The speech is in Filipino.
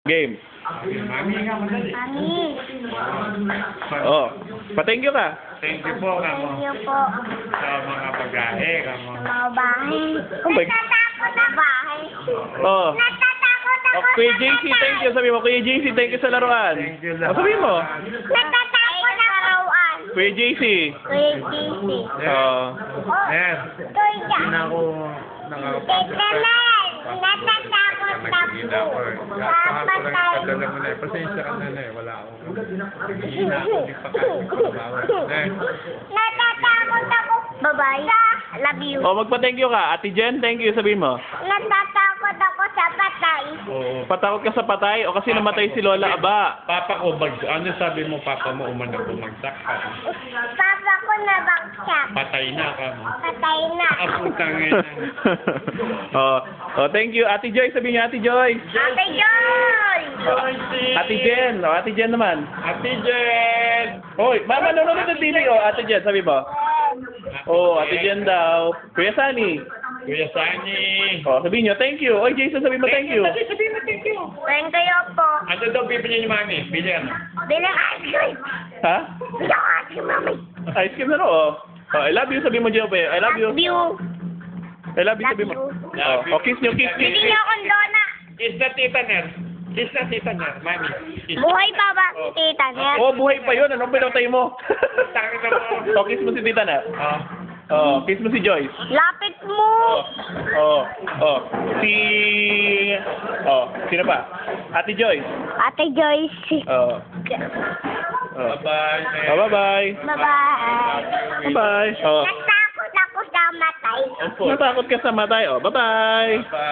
Game. Mami nga madali. Mami. Oh, pa-thank you ka. Thank you po Thank kamo you po. sa mga pagkain kamo. Sa mga bahay. Oh my- Natatakot ako. Bahay. Oh. Natatakot ako. Oh, Kuya JC, thank you. Sabi mo, Kuya JC, thank you sa laruan. Thank you Oh, sabi mo. Natatakot ako. Laruan. Kuya JC. Kuya JC. Oh. Yes. Kuya. Hindi na ako nakakapagod. Tita Mel. Natatakot Nakikita ko ako. eh. Kahapon lang Papatay. padala mo na eh. Pasensya ka na eh. Wala akong hindi na ako di pa kasi. Natatakot ako. Bye-bye. Love you. Oh, magpa-thank you ka. Ate Jen, thank you. Sabi mo. Natatakot ako sa patay. Oo. Patakot ka sa patay o kasi namatay si Lola Aba. Papa ko, ano sabi mo papa mo umanang bumagsak ka? Papa ko nabagsak. Patay na ka mo. Patay na. Kaputang ina. Oh, oh, thank you. Ate Joy, sabi niya Ate Joy. Ate Joy! Ate Jen, oh, Ate Jen naman. Ate Jen! Hoy, mama, nanonood ng TV, oh, Ate Jen, sabi mo. Oh, Ate Jen daw. Kuya Sunny. Kuya Sunny! Oh, sabi niyo, thank you. Oy, Jason, sabi mo thank you. Sabihin mo thank you. Thank you po. Ano daw bibili ni Mami? Bili ano? Bilang ice cream. Ha? Bilang ice cream, mami. Ice cream na ro, oh. Oh, I love you, sabi mo, Jobe. I love you. Love you. I love you, sabi mo. Love you. Oh, kiss niyo, kiss, kiss, Bigyan kiss. niyo akong dona. Kiss na tita Ner. Kiss na tita Ner. Mami. Kiss. Buhay pa ba si Tita Ner? Oh, buhay pa yun. Anong pinatay mo? Tangin na mo. Oh, kiss mo si Tita na. Oh. Oh, kiss mo si Joyce. Lapit mo. Oh, oh. Si... Oh, sino pa? Ate Joyce. Ate Joyce. Oh. Oh. Bye-bye. Oh, bye-bye. Bye-bye. Bye-bye. Oh. Natakot ako sa matay. Opo. Natakot ka sa matay. Oh, bye-bye. Bye.